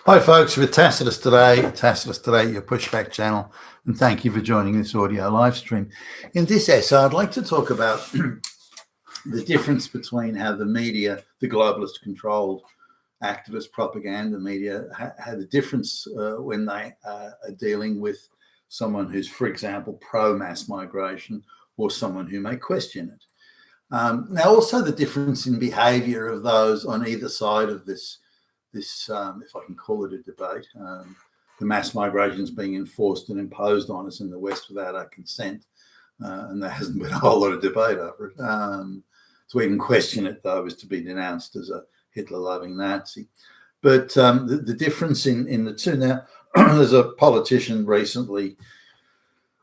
Hi folks, with Tacitus today, your pushback channel, and thank you for joining this audio live stream. In this essay, I'd like to talk about the difference between how the media, the globalist controlled activist propaganda media, had a difference when they are dealing with someone who's, for example, pro-mass migration or someone who may question it. Now, also the difference in behaviour of those on either side of this, if I can call it a debate. The mass migration is being enforced and imposed on us in the West without our consent, and there hasn't been a whole lot of debate over it. To even question it, though, is to be denounced as a Hitler-loving Nazi. But the difference in the two now, there's a politician recently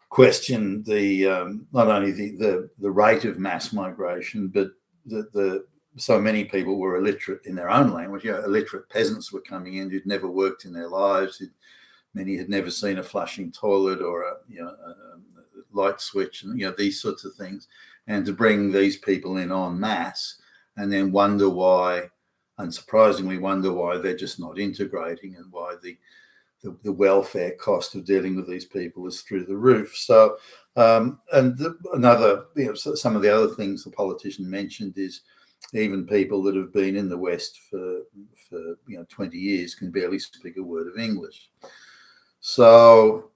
questioned the not only the rate of mass migration, but the so many people were illiterate in their own language. Illiterate peasants were coming in who'd never worked in their lives. Many had never seen a flushing toilet or a light switch, and these sorts of things. And to bring these people in en masse, and then unsurprisingly wonder why they're just not integrating, and why the welfare cost of dealing with these people is through the roof. So, some of the other things the politician mentioned is even people that have been in the West for 20 years can barely speak a word of English. So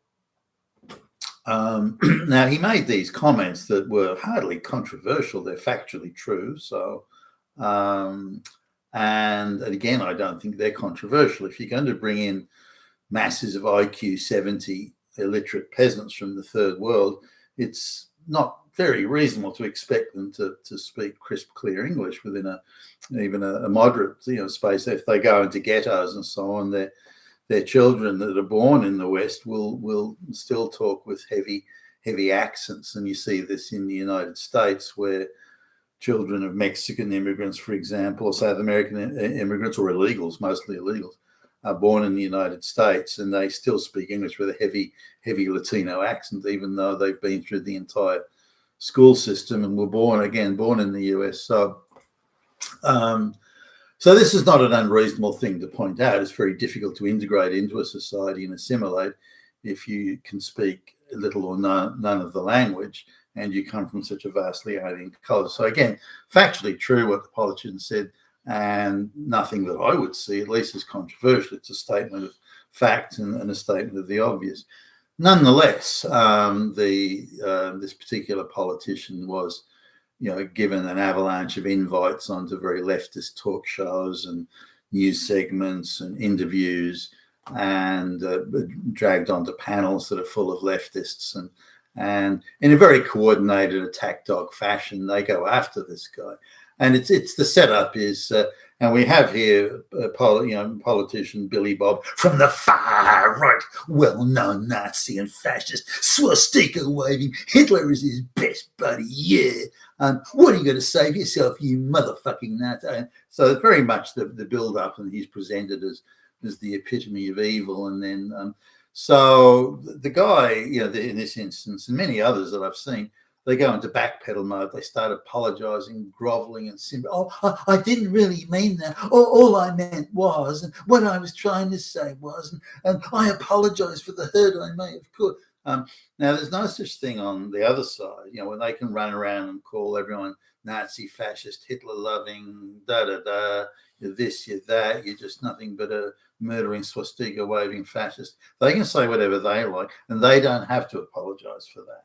now he made these comments that were hardly controversial; they're factually true. So, and again, I don't think they're controversial. If you're going to bring in masses of IQ 70 illiterate peasants from the third world, it's not very reasonable to expect them to speak crisp, clear English within even a moderate space. If they go into ghettos and so on, their children that are born in the West will still talk with heavy accents. And you see this in the United States, where children of Mexican immigrants, for example, or South American immigrants, or illegals, mostly illegals, are born in the United States, and they still speak English with a heavy Latino accent, even though they've been through the entire school system and were born in the US. So this is not an unreasonable thing to point out. It's very difficult to integrate into a society and assimilate if you can speak little or none of the language, and you come from such a vastly alien culture. So again, factually true what the politician said, and nothing that I would see, at least, is controversial. It's a statement of fact and a statement of the obvious. Nonetheless, this particular politician was, given an avalanche of invites onto very leftist talk shows and news segments and interviews, and dragged onto panels that are full of leftists, and in a very coordinated attack dog fashion, they go after this guy. And it's the setup is, and we have here politician Billy Bob from the far right, well-known Nazi and fascist, swastika waving, Hitler is his best buddy, yeah. What are you going to say for yourself, you motherfucking Nazi? And so it's very much the build-up, and he's presented as the epitome of evil. And then, so the guy, in this instance, and many others that I've seen, they go into backpedal mode. They start apologising, grovelling, and simpers. Oh, I didn't really mean that. All I meant was, and what I was trying to say was, and I apologise for the hurt I may have caused. Now, there's no such thing on the other side, when they can run around and call everyone Nazi, fascist, Hitler-loving, da-da-da, you're this, you're that, you're just nothing but a murdering, swastika-waving fascist. They can say whatever they like, and they don't have to apologise for that.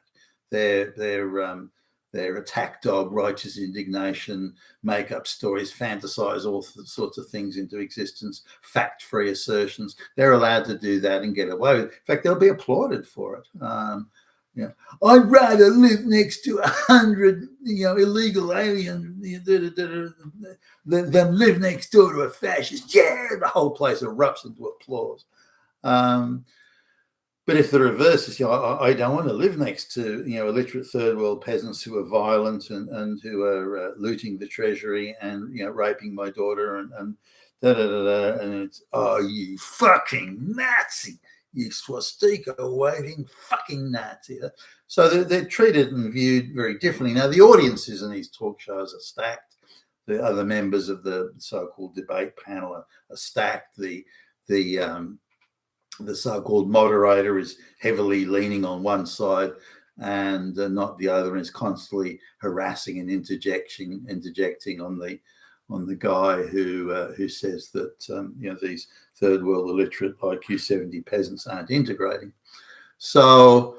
Their attack dog, righteous indignation, make up stories, fantasize all sorts of things into existence, fact-free assertions. They're allowed to do that and get away with it. In fact, they'll be applauded for it. I'd rather live next to 100, illegal aliens than live next door to a fascist. Yeah, the whole place erupts into applause. But if the reverse is, I don't want to live next to, illiterate third world peasants who are violent and who are looting the treasury and, raping my daughter and da-da-da-da. And it's, oh, you fucking Nazi, you swastika waving fucking Nazi. So they're treated and viewed very differently. Now, the audiences in these talk shows are stacked. The other members of the so-called debate panel are stacked. The the so-called moderator is heavily leaning on one side and not the other, and is constantly harassing and interjecting on the guy who says that these third world illiterate IQ 70 peasants aren't integrating. So,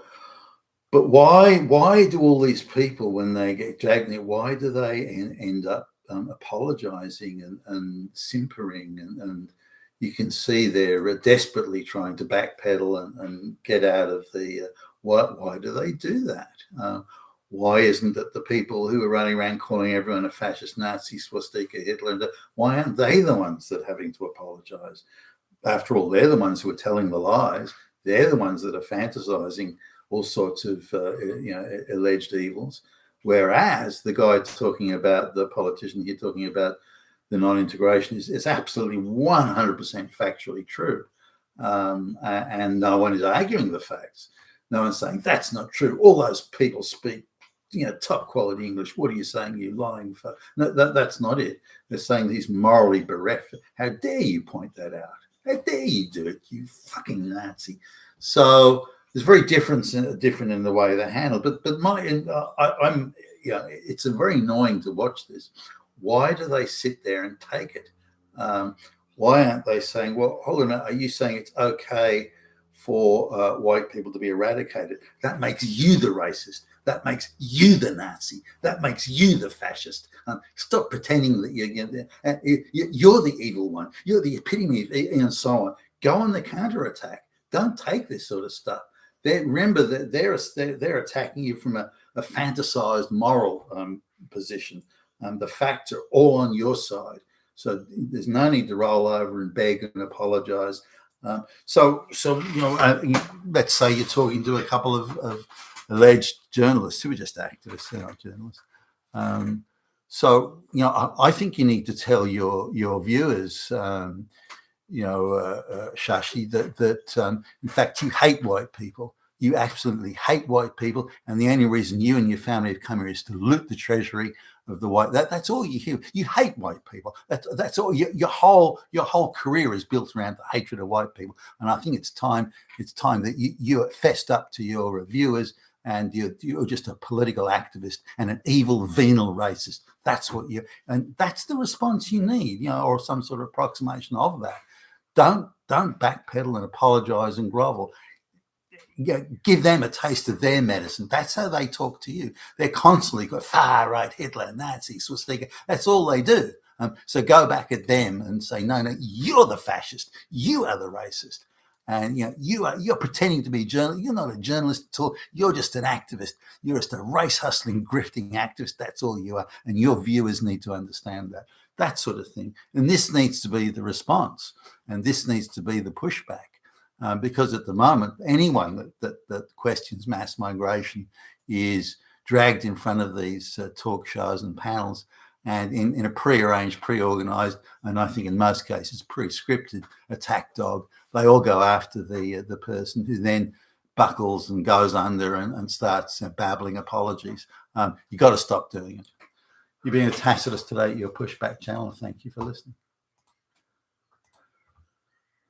but why do all these people, when they get dragged in, why do they end up apologizing and simpering, and you can see they're desperately trying to backpedal and get out of the why do they do that? Why isn't it the people who are running around calling everyone a fascist, Nazi, swastika, Hitler, why aren't they the ones that are having to apologize? After all, they're the ones who are telling the lies. They're the ones that are fantasizing all sorts of alleged evils. Whereas the guy talking about, the politician here talking about the non-integration is absolutely 100% factually true. And no one is arguing the facts. No one's saying that's not true. All those people speak, top quality English. What are you saying, you lying fuck? No, that's not it. They're saying he's morally bereft. How dare you point that out? How dare you do it, you fucking Nazi? So it's very different in the way they're handled. But it's very annoying to watch this. Why do they sit there and take it? Why aren't they saying, well, hold on a minute, are you saying it's okay for white people to be eradicated? That makes you the racist. That makes you the Nazi. That makes you the fascist. Stop pretending that you're the evil one. You're the epitome of, and so on. Go on the counterattack. Don't take this sort of stuff. Remember that they're attacking you from a fantasized moral position. The facts are all on your side. So there's no need to roll over and beg and apologize. So let's say you're talking to a couple of alleged journalists who are just activists, they're not journalists. I think you need to tell your viewers, Shashi, that in fact you hate white people. You absolutely hate white people, and the only reason you and your family have come here is to loot the treasury of the white. That's all you hear. You hate white people. That's all. Your whole career is built around the hatred of white people. And I think it's time that you fessed up to your viewers, and you're just a political activist and an evil, venal racist. That's what and that's the response you need, or some sort of approximation of that. Don't backpedal and apologize and grovel. Give them a taste of their medicine. That's how they talk to you. They're constantly got far right, Hitler, Nazi, swastika. That's all they do. So go back at them and say, no, you're the fascist. You are the racist. And you're pretending to be a journalist. You're not a journalist at all. You're just an activist. You're just a race hustling, grifting activist. That's all you are. And your viewers need to understand that sort of thing. And this needs to be the response. And this needs to be the pushback. Because at the moment, anyone that questions mass migration is dragged in front of these talk shows and panels, and in a pre-arranged, pre-organised, and I think in most cases pre-scripted attack dog. They all go after the person who then buckles and goes under and starts babbling apologies. You've got to stop doing it. You've been a Tacitus today at your pushback channel. Thank you for listening.